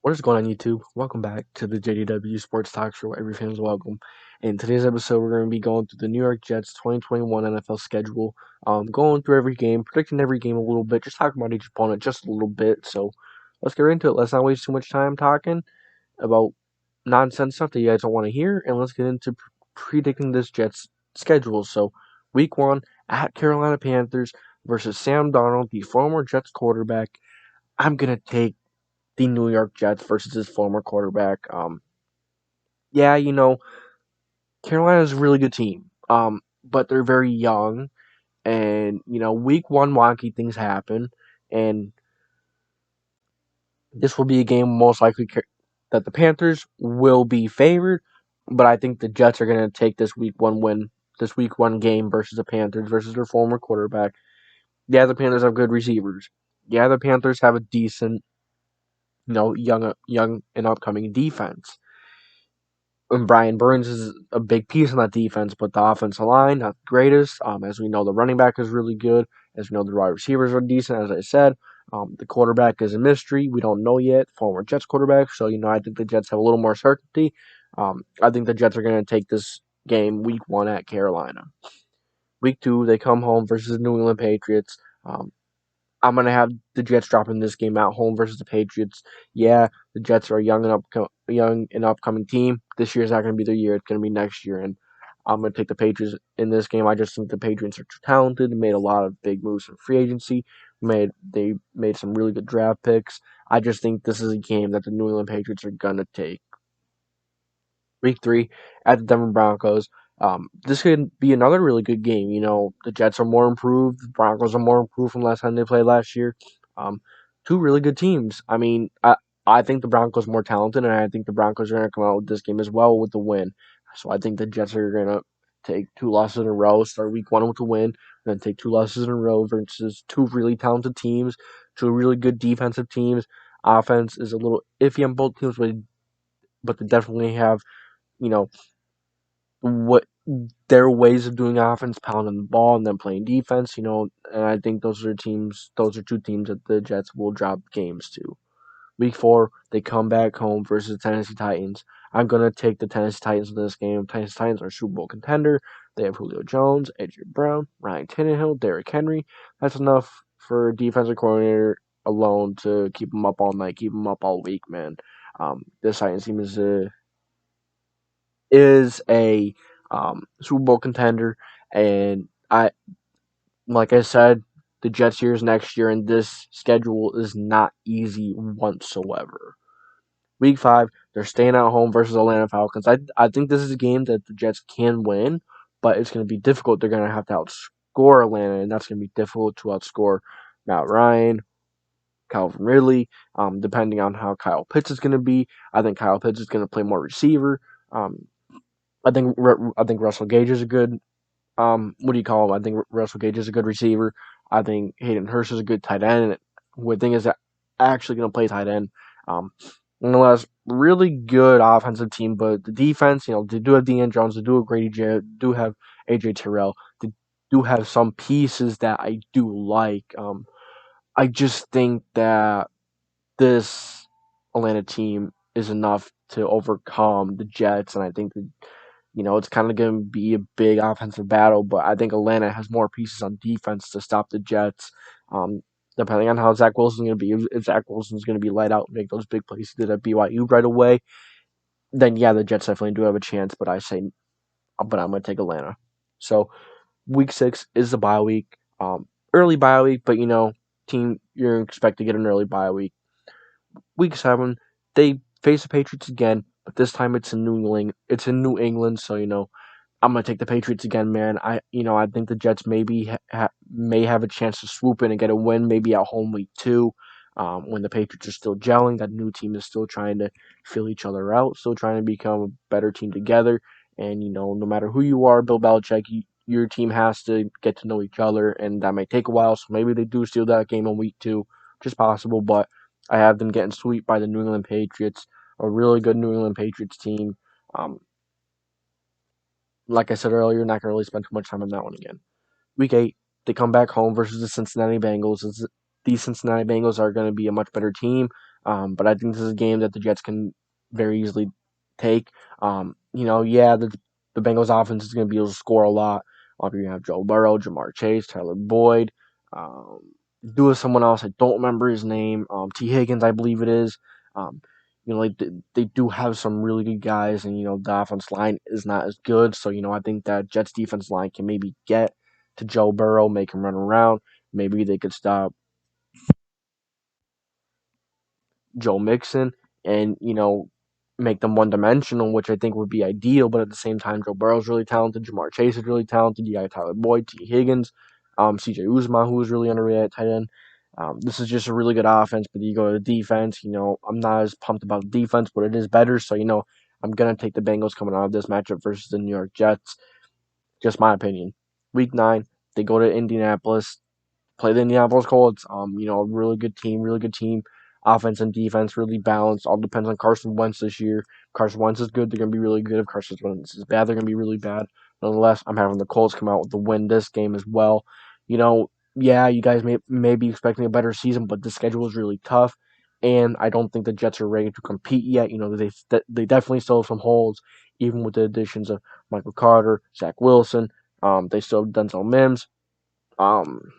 What is going on, YouTube? Welcome back to the JDW SportsTalkShow, where every fan is welcome. In today's episode, we're going to be going through the New York Jets 2021 NFL schedule, going through every game, predicting every game a little bit, just talking about each opponent just a little bit. So let's get right into it. Let's not waste too much time talking about nonsense stuff that you guys don't want to hear, and let's get into predicting this Jets schedule. So, week one at Carolina Panthers versus Sam Darnold, the former Jets quarterback. I'm going to take the New York Jets versus his former quarterback. Yeah, Carolina's a really good team. But they're very young, and week one wonky things happen, and this will be a game most likely that the Panthers will be favored. But I think the Jets are going to take this week one win, this week one game versus the Panthers versus their former quarterback. Yeah, the Panthers have good receivers. Yeah, the Panthers have a decent, young and upcoming defense. And Brian Burns is a big piece on that defense, but the offensive line, not the greatest. As we know, the running back is really good. As we know, the wide receivers are decent, as I said. The quarterback is a mystery. We don't know yet. Former Jets quarterback. So, I think the Jets have a little more certainty. I think the Jets are going to take this game week one at Carolina. Week two, they come home versus the New England Patriots. I'm gonna have the Jets dropping this game at home versus the Patriots. Yeah, the Jets are a young and upcoming team. This year's not gonna be their year. It's gonna be next year, and I'm gonna take the Patriots in this game. I just think the Patriots are too talented. They made a lot of big moves in free agency. They made some really good draft picks. I just think this is a game that the New England Patriots are gonna take. Week three at the Denver Broncos. This could be another really good game. The Jets are more improved. The Broncos are more improved from last time they played last year. Two really good teams. I think the Broncos are more talented, and I think the Broncos are going to come out with this game as well with the win. So I think the Jets are going to take two losses in a row, start week one with a win, then take two losses in a row versus two really talented teams, two really good defensive teams. Offense is a little iffy on both teams, but they definitely have you know what their ways of doing offense, pounding the ball and then playing defense. And I think those are two teams that the Jets will drop games to. Week four, they come back home versus the Tennessee Titans. I'm gonna take the Tennessee Titans in this game. Tennessee Titans are a Super Bowl contender. They have Julio Jones, AJ Brown, Ryan Tannehill, Derrick Henry. That's enough for a defensive coordinator alone to keep them up all night, keep them up all week, man. This Titans team is a Super Bowl contender, and like I said, the Jets year's next year, and this schedule is not easy whatsoever. Week five, they're staying at home versus Atlanta Falcons. I think this is a game that the Jets can win, but it's going to be difficult. They're going to have to outscore Atlanta, and that's going to be difficult to outscore Matt Ryan, Calvin Ridley, depending on how Kyle Pitts is going to be. I think Kyle Pitts is going to play more receiver. I think Russell Gage is a good what do you call him? I think Russell Gage is a good receiver. I think Hayden Hurst is a good tight end. And the thing is that actually going to play tight end. Nonetheless, really good offensive team, but the defense, they do have Deion Jones, they do have Grady Jarrett, do have AJ Terrell, they do have some pieces that I do like. I just think that this Atlanta team is enough to overcome the Jets, and I think that it's kind of going to be a big offensive battle, but I think Atlanta has more pieces on defense to stop the Jets. Depending on how Zach Wilson's going to be, if Zach Wilson's going to be light out and make those big plays he did at BYU right away, then yeah, the Jets definitely do have a chance. But I'm going to take Atlanta. So week 6 is the bye week, early bye week, but team you're expected to get an early bye week. Week 7, they face the Patriots again, but this time it's in New England. So I'm gonna take the Patriots again, man. I think the Jets maybe may have a chance to swoop in and get a win, maybe at home week 2, when the Patriots are still gelling. That new team is still trying to fill each other out, still trying to become a better team together. And no matter who you are, Bill Belichick, your team has to get to know each other, and that may take a while. So maybe they do steal that game in week 2, which is possible. But I have them getting swept by the New England Patriots, a really good New England Patriots team. Um, like I said earlier, not going to really spend too much time on that one again. Week 8, they come back home versus the Cincinnati Bengals. These Cincinnati Bengals are going to be a much better team. But I think this is a game that the Jets can very easily take. Yeah, the Bengals offense is going to be able to score a lot. You're going to have Joe Burrow, Jamar Chase, Tyler Boyd, um, do with someone else. I don't remember his name. T. Higgins, I believe it is. Um, they do have some really good guys, and the offense line is not as good. So I think that Jets defense line can maybe get to Joe Burrow, make him run around. Maybe they could stop Joe Mixon and, make them one dimensional, which I think would be ideal. But at the same time, Joe Burrow's really talented. Jamar Chase is really talented. You got Tyler Boyd, T. Higgins, CJ Uzma, who is really underrated at tight end. This is just a really good offense, but you go to the defense. I'm not as pumped about the defense, but it is better. So, I'm going to take the Bengals coming out of this matchup versus the New York Jets. Just my opinion. Week 9, they go to Indianapolis, play the Indianapolis Colts. A really good team. Offense and defense really balanced. All depends on Carson Wentz this year. If Carson Wentz is good, they're gonna be really good. If Carson Wentz is bad, they're gonna be really bad. Nonetheless, I'm having the Colts come out with the win this game as well. Yeah, you guys may be expecting a better season, but the schedule is really tough, and I don't think the Jets are ready to compete yet. They definitely still have some holes, even with the additions of Michael Carter, Zach Wilson. They still have Denzel Mims. Um,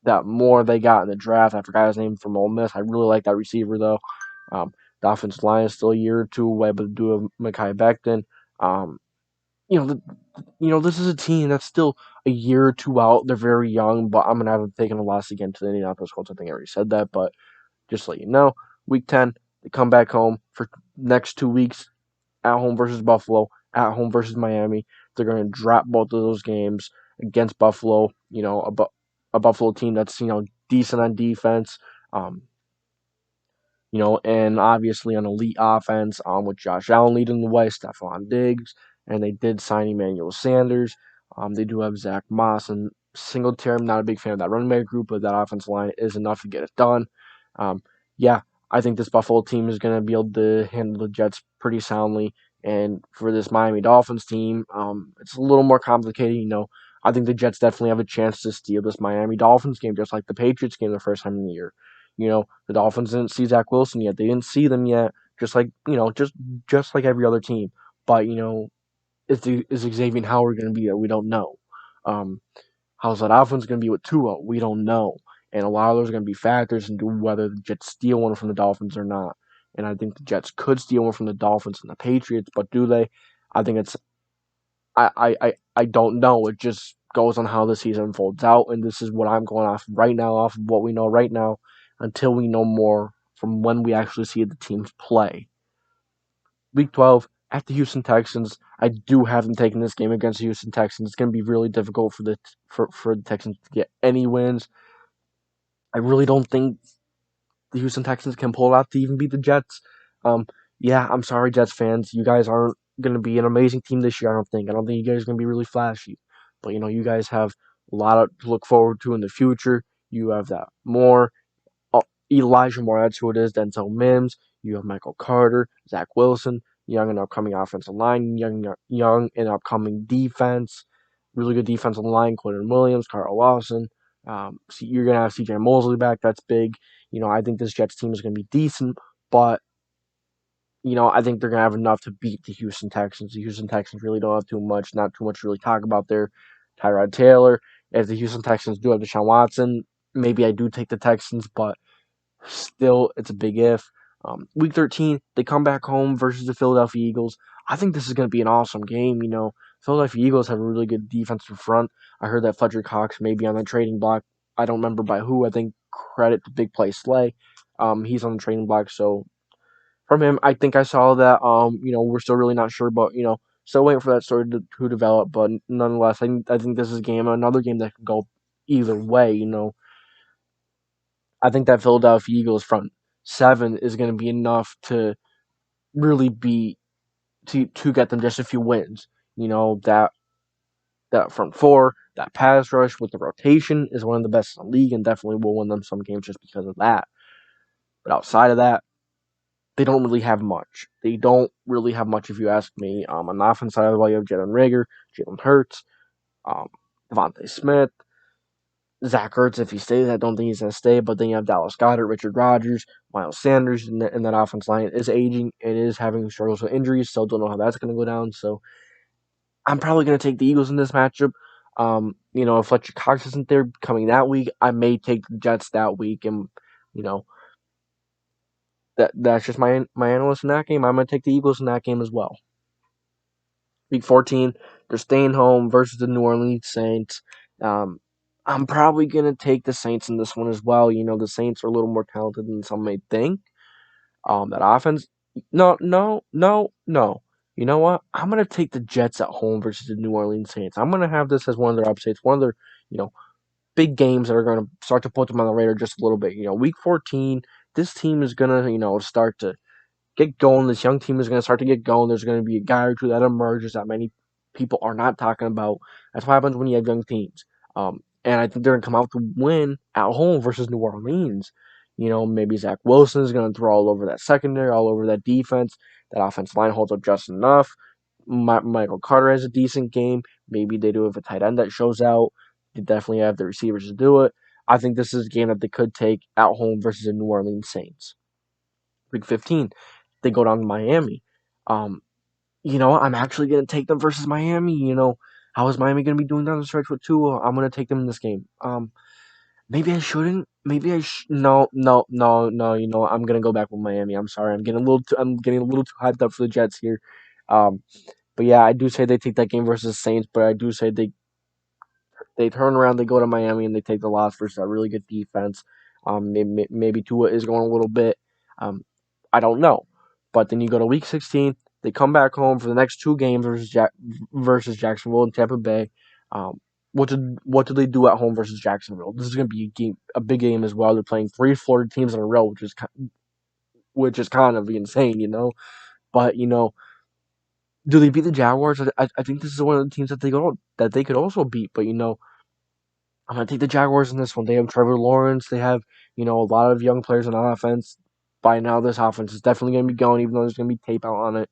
that more they got in the draft. I forgot his name from Ole Miss. I really like that receiver though. Um, the offensive line is still a year or two away, but do have Mekhi Becton. Um, you know, the, this is a team that's still a year or two out. They're very young, but I'm gonna have them taking a loss again to the Indianapolis Colts. I think I already said that, but just to let you know, Week 10 they come back home for next 2 weeks at home versus Buffalo, at home versus Miami. They're going to drop both of those games against Buffalo. A Buffalo team that's decent on defense. Um, and obviously an elite offense with Josh Allen leading the way, Stephon Diggs, and they did sign Emmanuel Sanders. They do have Zach Moss and Singletary. I'm not a big fan of that running back group, but that offensive line is enough to get it done. Um, yeah, I think this Buffalo team is going to be able to handle the Jets pretty soundly. And for this Miami Dolphins team, it's a little more complicated. I think the Jets definitely have a chance to steal this Miami Dolphins game, just like the Patriots game the first time in the year. The Dolphins didn't see Zach Wilson yet. They didn't see them yet, just like just like every other team. But is Xavier Howard going to be there? We don't know. Um, how's that offense going to be with Tua? We don't know. And a lot of those are going to be factors into whether the Jets steal one from the Dolphins or not. And I think the Jets could steal one from the Dolphins and the Patriots, but do they? I think it's I don't know. It just goes on how the season unfolds out, and this is what I'm going off right now, off of what we know right now, until we know more from when we actually see the teams play. Week 12 at the Houston Texans. I do have them taking this game against the Houston Texans. It's going to be really difficult for the Texans to get any wins. I really don't think the Houston Texans can pull it out to even beat the Jets. Yeah, I'm sorry, Jets fans. You guys aren't going to be an amazing team this year, I don't think. I don't think you guys are going to be really flashy. But, you guys have a lot to look forward to in the future. You have that more. Elijah Moore, that's who it is. Denzel Mims. You have Michael Carter, Zach Wilson, young and upcoming offensive line, young and upcoming defense. Really good defensive line, Quentin Williams, Carl Lawson. You're going to have CJ Mosley back. That's big. I think this Jets team is going to be decent, but I think they're going to have enough to beat the Houston Texans. The Houston Texans really don't have not too much to really talk about there. Tyrod Taylor. If the Houston Texans do have Deshaun Watson, maybe I do take the Texans, but still, it's a big if. Week 13, they come back home versus the Philadelphia Eagles. I think this is going to be an awesome game. Philadelphia Eagles have a really good defensive front. I heard that Fletcher Cox may be on the trading block. I don't remember by who. I think credit to Big Play Slay. He's on the trading block, so from him, I think I saw that. We're still really not sure, but still waiting for that story to develop. But nonetheless, I think this is another game that could go either way. I think that Philadelphia Eagles front seven is going to be enough to really be to get them just a few wins. That front four, that pass rush with the rotation is one of the best in the league, and definitely will win them some games just because of that. But outside of that, they don't really have much. They don't really have much, if you ask me. On the offense side of the ball, you have Jalen Rager, Jalen Hurts, Devontae Smith. Zach Ertz, if he stays, I don't think he's going to stay. But then you have Dallas Goedert, Richard Rodgers, Miles Sanders, and that offense line is aging. It is having struggles with injuries, so don't know how that's going to go down. So I'm probably going to take the Eagles in this matchup. If Fletcher Cox isn't there coming that week, I may take the Jets that week, and you know that's just my analyst in that game. I'm going to take the Eagles in that game as well. Week 14, they're staying home versus the New Orleans Saints. I'm probably going to take the Saints in this one as well. The Saints are a little more talented than some may think. That offense, no. You know what? I'm going to take the Jets at home versus the New Orleans Saints. I'm going to have this as one of their upsets, one of their, big games that are going to start to put them on the radar just a little bit. Week 14, this team is going to, start to get going. This young team is going to start to get going. There's going to be a guy or two that emerges that many people are not talking about. That's what happens when you have young teams. And I think they're going to come out to win at home versus New Orleans. Maybe Zach Wilson is going to throw all over that secondary, all over that defense. That offensive line holds up just enough. Michael Carter has a decent game. Maybe they do have a tight end that shows out. They definitely have the receivers to do it. I think this is a game that they could take at home versus the New Orleans Saints. Week 15, they go down to Miami. I'm actually going to take them versus Miami. How is Miami going to be doing down the stretch with Tua? I'm going to take them in this game. Maybe I shouldn't. Maybe I no. I'm going to go back with Miami. I'm sorry. I'm getting a little too hyped up for the Jets here. But yeah, I do say they take that game versus Saints, but I do say they turn around, they go to Miami, and they take the loss versus a really good defense. Maybe Tua is going a little bit. I don't know. But then you go to Week 16, they come back home for the next two games versus Jacksonville and Tampa Bay. What do they do at home versus Jacksonville? This is going to be a big game as well. They're playing 3 Florida teams in a row, which is kind of insane, But do they beat the Jaguars? I think this is one of the teams that they could also beat. But I'm going to take the Jaguars in this one. They have Trevor Lawrence. They have, a lot of young players on offense. By now, this offense is definitely going to be going, even though there's going to be tape out on it.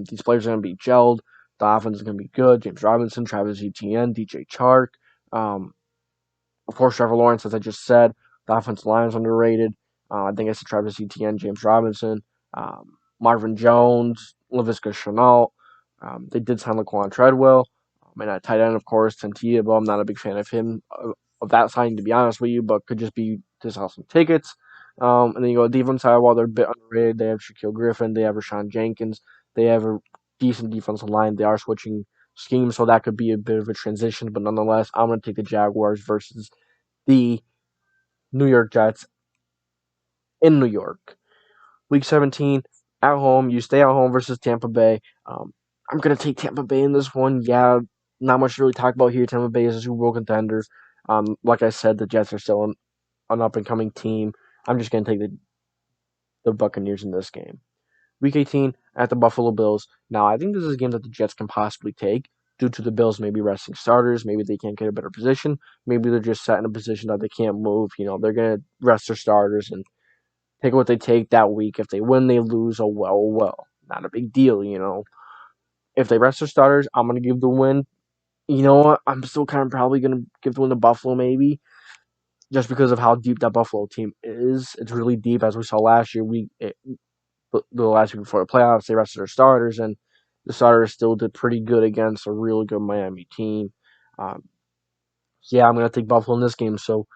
These players are going to be gelled. The offense is going to be good. James Robinson, Travis Etienne, DJ Chark. Of course, Trevor Lawrence, as I just said. The offensive line is underrated. I think I said Travis Etienne, James Robinson, Marvin Jones, Laviska Shenault. They did sign Laquan Treadwell. And at tight end, of course, Thankyou, but I'm not a big fan of him, of that signing, to be honest with you, but could just be to sell some tickets. And then you go defense side, while they're a bit underrated, they have Shaquille Griffin, they have Rashawn Jenkins, they have a decent defensive line. They are switching schemes, so that could be a bit of a transition, but nonetheless, I'm going to take the Jaguars versus the New York Jets in New York. Week 17, at home, you stay at home versus Tampa Bay. I'm going to take Tampa Bay in this one. Yeah, not much to really talk about here. Tampa Bay is a Super Bowl contender. Like I said, the Jets are still an up-and-coming team. I'm just going to take the Buccaneers in this game. Week 18, at the Buffalo Bills. Now, I think this is a game that the Jets can possibly take due to the Bills maybe resting starters. Maybe they can't get a better position. Maybe they're just set in a position that they can't move. They're going to rest their starters and take what they take that week. If they win, they lose. Oh, well. Not a big deal, If they rest their starters, I'm going to give the win. You know what? I'm still kind of probably going to give the win to Buffalo, maybe, just because of how deep that Buffalo team is. It's really deep, as we saw last year. The last week before the playoffs, they rested their starters, and the starters still did pretty good against a really good Miami team. I'm going to take Buffalo in this game. So,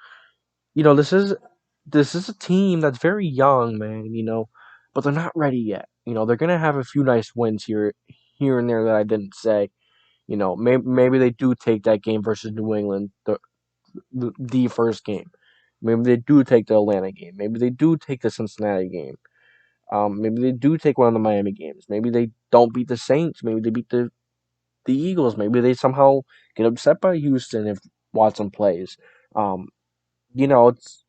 this is a team that's very young, man, but they're not ready yet. They're going to have a few nice wins here and there that I didn't say. Maybe they do take that game versus New England, the first game. Maybe they do take the Atlanta game. Maybe they do take the Cincinnati game. Maybe they do take one of the Miami games. Maybe they don't beat the Saints. Maybe they beat the Eagles. Maybe they somehow get upset by Houston if Watson plays. It's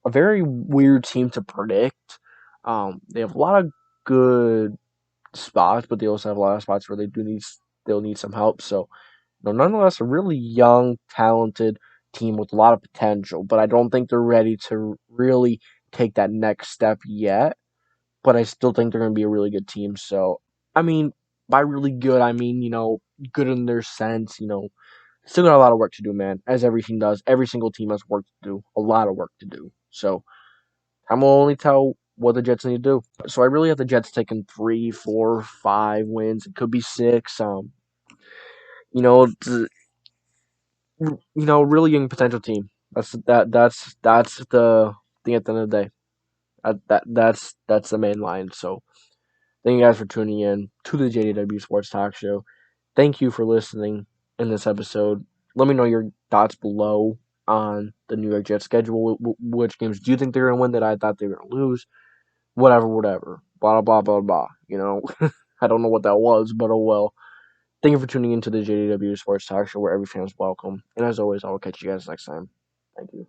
a very weird team to predict. They have a lot of good spots, but they also have a lot of spots where they'll need some help. So, nonetheless, a really young, talented team with a lot of potential. But I don't think they're ready to really take that next step yet. But I still think they're going to be a really good team. So, by really good, good in their sense, Still got a lot of work to do, man, as every team does. Every single team has work to do, a lot of work to do. So time will only tell what the Jets need to do. So I really have the Jets taking 3, 4, 5 wins. It could be 6. You know, really young potential team. That's the thing at the end of the day. That's the main line. So thank you guys for tuning in to the JDW Sports Talk Show. Thank you for listening in this episode. Let me know your thoughts below on the New York Jets schedule. Which games do you think they're going to win that I thought they were going to lose? Whatever. Blah, blah, blah, blah. I don't know what that was, but oh well. Thank you for tuning into the JDW Sports Talk Show where every fan is welcome. And as always, I will catch you guys next time. Thank you.